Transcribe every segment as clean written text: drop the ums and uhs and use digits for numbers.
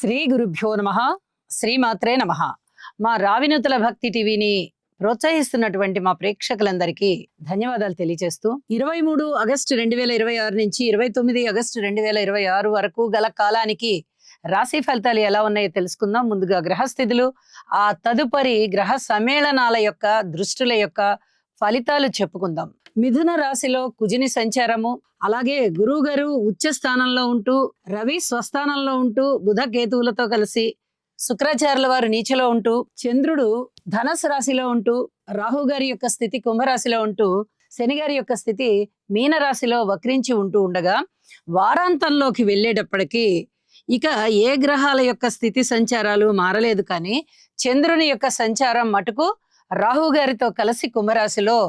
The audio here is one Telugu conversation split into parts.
శ్రీ గురుభ్యో నమః. శ్రీమాత్రే నమః. మా రావినూతల భక్తి టీవీని ప్రోత్సహిస్తున్నటువంటి మా ప్రేక్షకులందరికీ ధన్యవాదాలు తెలియజేస్తూ 23 ఆగస్టు 2026 నుంచి 29 ఆగస్టు 2026 వరకు గల కాలానికి రాశి ఫలితాలు ఎలా ఉన్నాయో తెలుసుకుందాం. ముందుగా గ్రహస్థితులు, ఆ తదుపరి గ్రహ సమ్మేళనాల యొక్క దృష్టుల యొక్క ఫలితాలు చెప్పుకుందాం. మిథున రాశిలో కుజుని సంచారము, అలాగే గురువు గారు ఉచ్చ స్థానంలో ఉంటూ, రవి స్వస్థానంలో ఉంటూ, బుధ కేతువులతో కలిసి, శుక్రాచార్యుల వారు నీచలో ఉంటూ, చంద్రుడు ధనస్సు రాశిలో ఉంటూ, రాహు గారి యొక్క స్థితి కుంభరాశిలో ఉంటూ, శని గారి యొక్క స్థితి మీన రాశిలో వక్రించి ఉంటూ ఉండగా, వారాంతంలోకి వెళ్ళేటప్పటికీ ఇక ఏ గ్రహాల యొక్క స్థితి సంచారాలు మారలేదు, కానీ చంద్రుని యొక్క సంచారం మటుకు రాహు గారితో కలిసి కుంభరాశిలో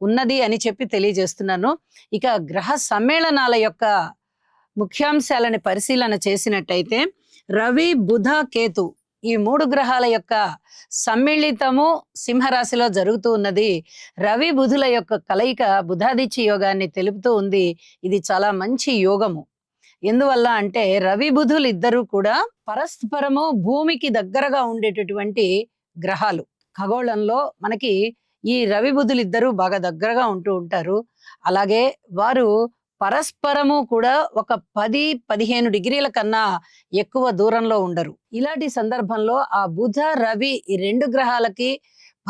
ఉన్నది అని చెప్పి తెలియజేస్తున్నాను. ఇక గ్రహ సమ్మేళనాల యొక్క ముఖ్యాంశాలని పరిశీలన చేసినట్టయితే, రవి బుధ కేతు ఈ 3 గ్రహాల యొక్క సమ్మిళితము సింహరాశిలో జరుగుతూ ఉన్నది. రవి బుధుల యొక్క కలయిక బుధాదిత్య యోగాన్ని తెలుపుతూ ఉంది. ఇది చాలా మంచి యోగము. ఎందువల్ల అంటే రవి బుధులు ఇద్దరు కూడా పరస్పరము భూమికి దగ్గరగా ఉండేటటువంటి గ్రహాలు. ఖగోళంలో మనకి ఈ రవి బుధులు ఇద్దరు బాగా దగ్గరగా ఉంటూ ఉంటారు. అలాగే వారు పరస్పరము కూడా ఒక 10-15 డిగ్రీల కన్నా ఎక్కువ దూరంలో ఉండరు. ఇలాంటి సందర్భంలో ఆ బుధ రవి ఈ 2 గ్రహాలకి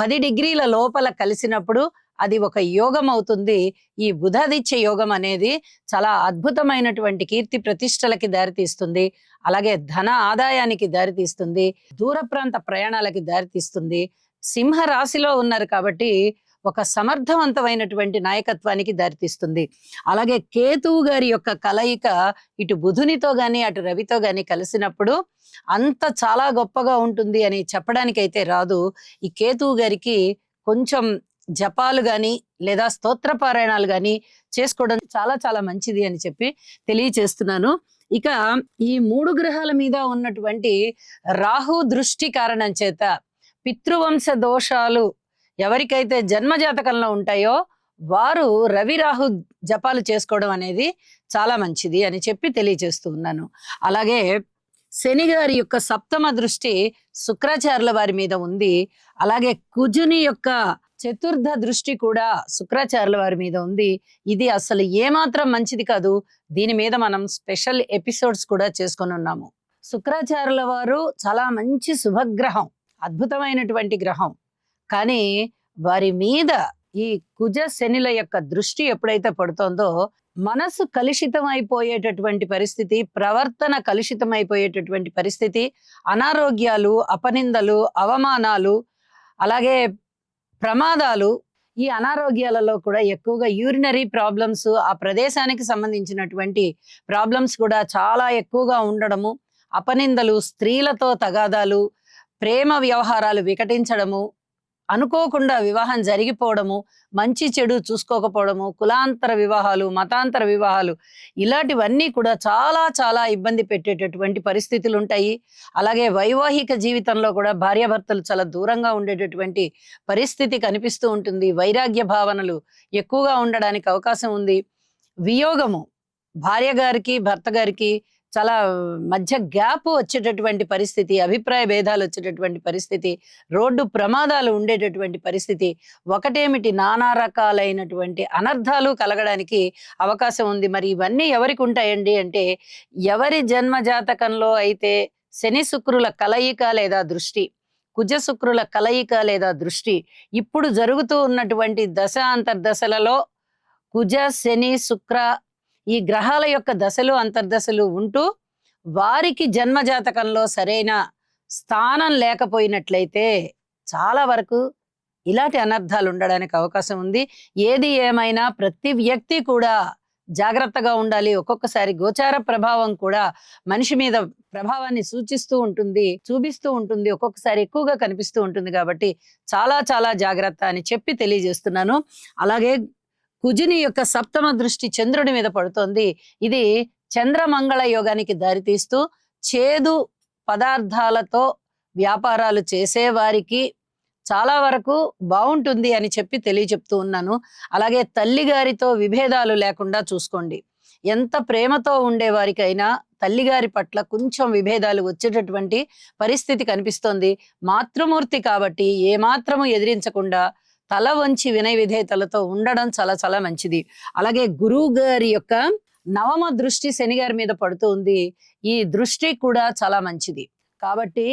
10 డిగ్రీల లోపల కలిసినప్పుడు అది ఒక యోగం అవుతుంది. ఈ బుధాదిత్య యోగం అనేది చాలా అద్భుతమైనటువంటి కీర్తి ప్రతిష్టలకి దారితీస్తుంది. అలాగే ధన ఆదాయానికి దారితీస్తుంది. దూర ప్రాంత ప్రయాణాలకి దారితీస్తుంది. సింహ రాశిలో ఉన్నారు కాబట్టి ఒక సమర్థవంతమైనటువంటి నాయకత్వానికి దారితీస్తుంది. అలాగే కేతువు గారి యొక్క కలయిక ఇటు బుధునితో గాని అటు రవితో గాని కలిసినప్పుడు అంత చాలా గొప్పగా ఉంటుంది అని చెప్పడానికైతే రాదు. ఈ కేతువు గారికి కొంచెం జపాలు గాని లేదా స్తోత్ర పారాయణాలు గాని చేసుకోవడం చాలా చాలా మంచిది అని చెప్పి తెలియచేస్తున్నాను. ఇక ఈ 3 గ్రహాల మీద ఉన్నటువంటి రాహు దృష్టి కారణం చేత పితృవంశ దోషాలు ఎవరికైతే జన్మజాతకంలో ఉంటాయో వారు రవి రాహు జపాలు చేసుకోవడం అనేది చాలా మంచిది అని చెప్పి తెలియజేస్తూ ఉన్నాను. అలాగే శని గారి యొక్క సప్తమ దృష్టి శుక్రాచార్యుల వారి మీద ఉంది. అలాగే కుజుని యొక్క చతుర్థ దృష్టి కూడా శుక్రాచార్యుల వారి మీద ఉంది. ఇది అసలు ఏమాత్రం మంచిది కాదు. దీని మీద మనం స్పెషల్ ఎపిసోడ్స్ కూడా చేసుకొని ఉన్నాము. శుక్రాచార్యుల వారు చాలా మంచి శుభగ్రహం, అద్భుతమైనటువంటి గ్రహం. కానీ వారి మీద ఈ కుజ శనిల యొక్క దృష్టి ఎప్పుడైతే పడుతోందో మనసు కలుషితం అయిపోయేటటువంటి పరిస్థితి, ప్రవర్తన కలుషితం అయిపోయేటటువంటి పరిస్థితి, అనారోగ్యాలు, అపనిందలు, అవమానాలు, అలాగే ప్రమాదాలు. ఈ అనారోగ్యాలలో కూడా ఎక్కువగా యూరినరీ ప్రాబ్లమ్స్, ఆ ప్రదేశానికి సంబంధించినటువంటి ప్రాబ్లమ్స్ కూడా చాలా ఎక్కువగా ఉండడము, అపనిందలు, స్త్రీలతో తగాదాలు, ప్రేమ వ్యవహారాలు వికటించడము, అనుకోకుండా వివాహం జరిగిపోవడము, మంచి చెడు చూసుకోకపోవడము, కులాంతర వివాహాలు, మతాంతర వివాహాలు, ఇలాంటివన్నీ కూడా చాలా చాలా ఇబ్బంది పెట్టేటటువంటి పరిస్థితులు ఉంటాయి. అలాగే వైవాహిక జీవితంలో కూడా భార్యాభర్తలు చాలా దూరంగా ఉండేటటువంటి పరిస్థితి కనిపిస్తూ ఉంటుంది. వైరాగ్య భావనలు ఎక్కువగా ఉండడానికి అవకాశం ఉంది. వియోగము, భార్య గారికి భర్త గారికి చాలా మధ్య గ్యాప్ వచ్చేటటువంటి పరిస్థితి, అభిప్రాయ భేదాలు వచ్చేటటువంటి పరిస్థితి, రోడ్డు ప్రమాదాలు ఉండేటటువంటి పరిస్థితి, ఒకటేమిటి నానా రకాలైనటువంటి అనర్థాలు కలగడానికి అవకాశం ఉంది. మరి ఇవన్నీ ఎవరికి ఉంటాయండి అంటే, ఎవరి జన్మ జాతకంలో అయితే శని శుక్రుల కలయిక లేదా దృష్టి, కుజ శుక్రుల కలయిక లేదా దృష్టి ఇప్పుడు జరుగుతూ ఉన్నటువంటి దశ అంతర్దశలలో కుజ శని శుక్ర ఈ గ్రహాల యొక్క దశలు అంతర్దశలు ఉంటూ వారికి జన్మ జాతకంలో సరైన స్థానం లేకపోయినట్లయితే చాలా వరకు ఇలాంటి అనర్థాలు ఉండడానికి అవకాశం ఉంది. ఏది ఏమైనా ప్రతి వ్యక్తి కూడా జాగ్రత్తగా ఉండాలి. ఒక్కొక్కసారి గోచార ప్రభావం కూడా మనిషి మీద ప్రభావాన్ని సూచిస్తూ ఉంటుంది, చూపిస్తూ ఉంటుంది, ఒక్కొక్కసారి ఎక్కువగా కనిపిస్తూ ఉంటుంది. కాబట్టి చాలా చాలా జాగ్రత్త అని చెప్పి తెలియజేస్తున్నాను. అలాగే కుజుని యొక్క సప్తమ దృష్టి చంద్రుడి మీద పడుతోంది. ఇది చంద్రమంగళ యోగానికి దారితీస్తూ చేదు పదార్థాలతో వ్యాపారాలు చేసే వారికి చాలా వరకు బాగుంటుంది అని చెప్పి తెలియచెప్తూ ఉన్నాను. అలాగే తల్లి గారితో విభేదాలు లేకుండా చూసుకోండి. ఎంత ప్రేమతో ఉండేవారికైనా తల్లిగారి పట్ల కొంచెం విభేదాలు వచ్చేటటువంటి పరిస్థితి కనిపిస్తోంది. మాతృమూర్తి కాబట్టి ఏమాత్రము ఎదిరించకుండా తల వంచి వినయ విధేయతలతో ఉండడం చాలా చాలా మంచిది. అలాగే గురువు గారి యొక్క నవమ దృష్టి శని గారి మీద పడుతూ ఉంది. ఈ దృష్టి కూడా చాలా మంచిది. కాబట్టి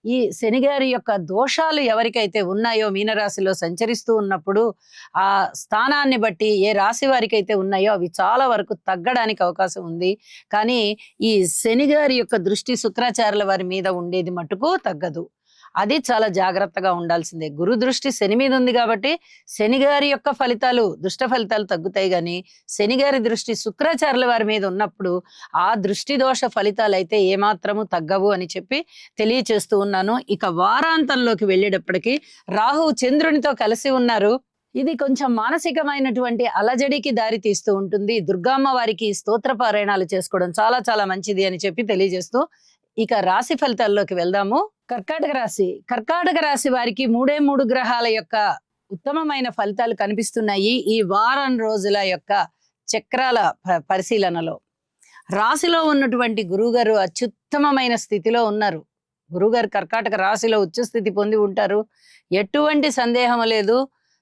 ఈ శని గారి యొక్క దోషాలు ఎవరికైతే ఉన్నాయో మీనరాశిలో సంచరిస్తూ ఉన్నప్పుడు ఆ స్థానాన్ని బట్టి ఏ రాశి వారికైతే ఉన్నాయో అవి చాలా వరకు తగ్గడానికి అవకాశం ఉంది. కానీ ఈ శని గారి యొక్క దృష్టి శుక్రాచార్యుల వారి మీద ఉండేది మటుకు తగ్గదు. అది చాలా జాగ్రత్తగా ఉండాల్సిందే. గురు దృష్టి శని మీద ఉంది కాబట్టి శని గారి యొక్క ఫలితాలు దుష్ట ఫలితాలు తగ్గుతాయి. కానీ శని గారి దృష్టి శుక్రాచార్యుల వారి మీద ఉన్నప్పుడు ఆ దృష్టి దోష ఫలితాలు అయితే ఏమాత్రము తగ్గవు అని చెప్పి తెలియచేస్తూ ఉన్నాను. ఇక వారాంతంలోకి వెళ్ళేటప్పటికి రాహు చంద్రునితో కలిసి ఉన్నారు. ఇది కొంచెం మానసికమైనటువంటి అలజడికి దారి తీస్తూ ఉంటుంది. దుర్గామ్మ వారికి స్తోత్ర పారాయణాలు చేసుకోవడం చాలా చాలా మంచిది అని చెప్పి తెలియజేస్తూ ఇక రాశి ఫలితాల్లోకి వెళ్దాము. కర్కాటక రాశి వారికి 3 గ్రహాల యొక్క ఉత్తమమైన ఫలితాలు కనిపిస్తున్నాయి ఈ వారం రోజుల యొక్క చక్రాల పరిశీలనలో. రాశిలో ఉన్నటువంటి గురువుగారు అత్యుత్తమమైన స్థితిలో ఉన్నారు. గురువుగారు కర్కాటక రాశిలో ఉచ్చ స్థితి పొంది ఉంటారు. ఎటువంటి సందేహం లేదు.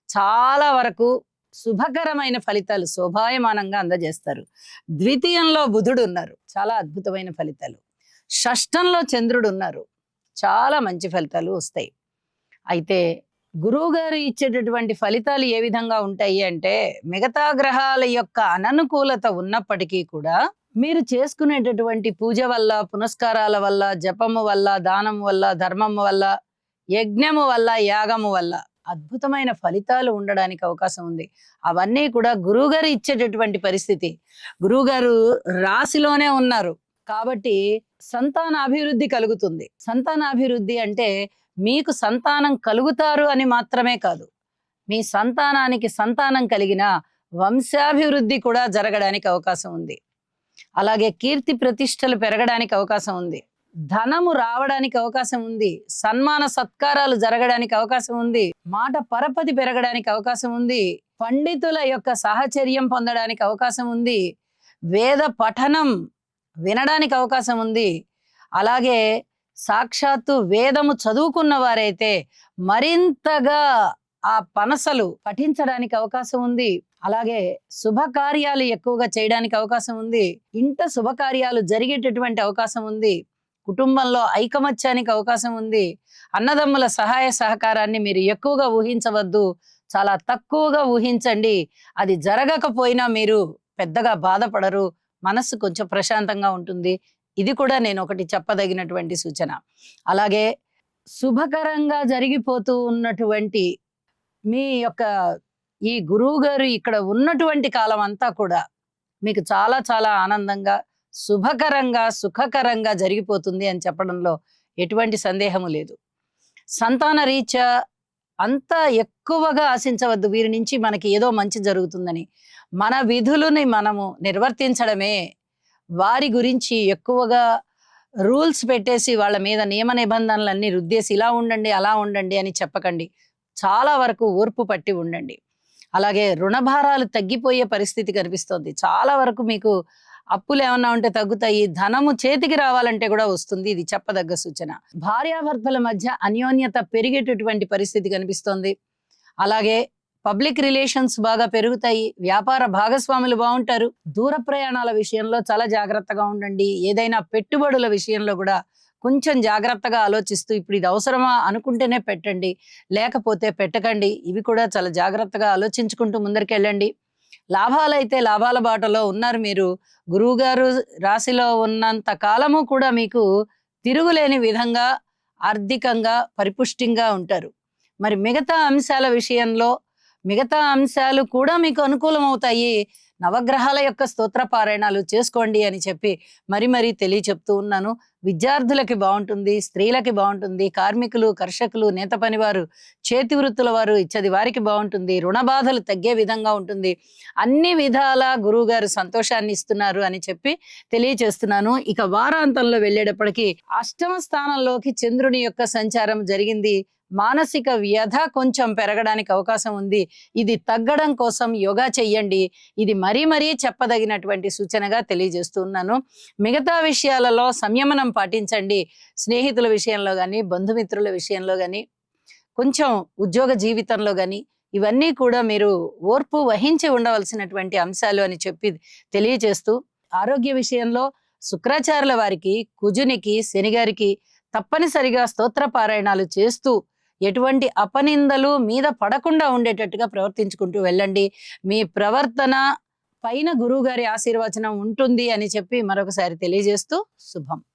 చాలా వరకు శుభకరమైన ఫలితాలు శోభాయమానంగా అందజేస్తారు. ద్వితీయంలో బుధుడు ఉన్నారు, చాలా అద్భుతమైన ఫలితాలు. షష్టంలో చంద్రుడు ఉన్నారు, చాలా మంచి ఫలితాలు వస్తాయి. అయితే గురువు గారు ఇచ్చేటటువంటి ఫలితాలు ఏ విధంగా ఉంటాయి అంటే, మిగతా గ్రహాల యొక్క అననుకూలత ఉన్నప్పటికీ కూడా మీరు చేసుకునేటటువంటి పూజ వల్ల, పునస్కారాల వల్ల, జపము వల్ల, దానము వల్ల, ధర్మము వల్ల, యజ్ఞము వల్ల, యాగము వల్ల అద్భుతమైన ఫలితాలు ఉండడానికి అవకాశం ఉంది. అవన్నీ కూడా గురువుగారు ఇచ్చేటటువంటి పరిస్థితి. గురువుగారు రాశిలోనే ఉన్నారు కాబట్టి సంతాన అభివృద్ధి కలుగుతుంది. సంతాన అభివృద్ధి అంటే మీకు సంతానం కలుగుతారు అని మాత్రమే కాదు, మీ సంతానానికి సంతానం కలిగిన వంశాభివృద్ధి కూడా జరగడానికి అవకాశం ఉంది. అలాగే కీర్తి ప్రతిష్టలు పెరగడానికి అవకాశం ఉంది. ధనము రావడానికి అవకాశం ఉంది. సన్మాన సత్కారాలు జరగడానికి అవకాశం ఉంది. మాట పరపతి పెరగడానికి అవకాశం ఉంది. పండితుల యొక్క సాహచర్యం పొందడానికి అవకాశం ఉంది. వేద పఠనం వినడానికి అవకాశం ఉంది. అలాగే సాక్షాత్తు వేదము చదువుకున్న వారైతే మరింతగా ఆ పనసలు పఠించడానికి అవకాశం ఉంది. అలాగే శుభకార్యాలు ఎక్కువగా చేయడానికి అవకాశం ఉంది. ఇంట శుభకార్యాలు జరిగేటటువంటి అవకాశం ఉంది. కుటుంబంలో ఐకమత్యానికి అవకాశం ఉంది. అన్నదమ్ముల సహాయ సహకారాన్ని మీరు ఎక్కువగా ఊహించవద్దు, చాలా తక్కువగా ఊహించండి. అది జరగకపోయినా మీరు పెద్దగా బాధపడరు, మనస్సు కొంచెం ప్రశాంతంగా ఉంటుంది. ఇది కూడా నేను ఒకటి చెప్పదగినటువంటి సూచన. అలాగే శుభకరంగా జరిగిపోతూ ఉన్నటువంటి మీ యొక్క ఈ గురువు గారు ఇక్కడ ఉన్నటువంటి కాలం అంతా కూడా మీకు చాలా చాలా ఆనందంగా, శుభకరంగా, సుఖకరంగా జరిగిపోతుంది అని చెప్పడంలో ఎటువంటి సందేహము లేదు. సంతాన రీత్యా అంత ఎక్కువగా ఆశించవద్దు, వీరి నుంచి మనకి ఏదో మంచి జరుగుతుందని. మన విధులని మనము నిర్వర్తించడమే. వారి గురించి ఎక్కువగా రూల్స్ పెట్టేసి వాళ్ళ మీద నియమ నిబంధనలన్నీ రుద్దేసి ఇలా ఉండండి అలా ఉండండి అని చెప్పకండి. చాలా వరకు ఓర్పు పట్టి ఉండండి. అలాగే రుణభారాలు తగ్గిపోయే పరిస్థితి కనిపిస్తోంది. చాలా వరకు మీకు అప్పులు ఏమన్నా ఉంటే తగ్గుతాయి. ధనము చేతికి రావాలంటే కూడా వస్తుంది. ఇది చెప్పదగ్గ సూచన. భార్యాభర్తల మధ్య అన్యోన్యత పెరిగేటటువంటి పరిస్థితి కనిపిస్తోంది. అలాగే పబ్లిక్ రిలేషన్స్ బాగా పెరుగుతాయి. వ్యాపార భాగస్వాములు బాగుంటారు. దూర ప్రయాణాల విషయంలో చాలా జాగ్రత్తగా ఉండండి. ఏదైనా పెట్టుబడుల విషయంలో కూడా కొంచెం జాగ్రత్తగా ఆలోచిస్తూ ఇప్పుడు ఇది అవసరమా అనుకుంటేనే పెట్టండి, లేకపోతే పెట్టకండి. ఇవి కూడా చాలా జాగ్రత్తగా ఆలోచించుకుంటూ ముందరికెళ్ళండి. లాభాలైతే లాభాల బాటలో ఉన్నారు మీరు. గురువుగారు రాశిలో ఉన్నంత కాలము కూడా మీకు తిరుగులేని విధంగా ఆర్థికంగా పరిపుష్టింగా ఉంటారు. మరి మిగతా అంశాల విషయంలో మిగతా అంశాలు కూడా మీకు అనుకూలం అవుతాయి. నవగ్రహాల యొక్క స్తోత్ర పారాయణాలు చేసుకోండి అని చెప్పి మరీ తెలియచెప్తూ ఉన్నాను. విద్యార్థులకి బాగుంటుంది, స్త్రీలకి బాగుంటుంది, కార్మికులు, కర్షకులు, నేత పనివారు, చేతి వృత్తుల వారు ఇచ్చది వారికి బాగుంటుంది. రుణ బాధలు తగ్గే విధంగా ఉంటుంది. అన్ని విధాల గురువు గారు సంతోషాన్ని ఇస్తున్నారు అని చెప్పి తెలియచేస్తున్నాను. ఇక వారాంతంలో వెళ్ళేటప్పటికి అష్టమ స్థానంలోకి చంద్రుని యొక్క సంచారం జరిగింది. మానసిక వ్యధ కొంచెం పెరగడానికి అవకాశం ఉంది. ఇది తగ్గడం కోసం యోగా చెయ్యండి. ఇది మరీ మరీ చెప్పదగినటువంటి సూచనగా తెలియజేస్తున్నాను. మిగతా విషయాలలో సంయమనం పాటించండి. స్నేహితుల విషయంలో గాని, బంధుమిత్రుల విషయంలో గాని, కొంచెం ఉద్యోగ జీవితంలో గాని, ఇవన్నీ కూడా మీరు ఓర్పు వహించి ఉండవలసినటువంటి అంశాలు అని చెప్పి తెలియజేస్తూ, ఆరోగ్య విషయంలో శుక్రాచార్యుల వారికి, కుజునికి, శనిగారికి తప్పనిసరిగా స్తోత్ర పారాయణాలు చేస్తూ ఎటువంటి అపనిందలు మీద పడకుండా ఉండేటట్టుగా ప్రవర్తించుకుంటూ వెళ్ళండి. మీ ప్రవర్తన పైన గురువు గారి ఆశీర్వచనం ఉంటుంది అని చెప్పి మరొకసారి తెలియజేస్తూ శుభం.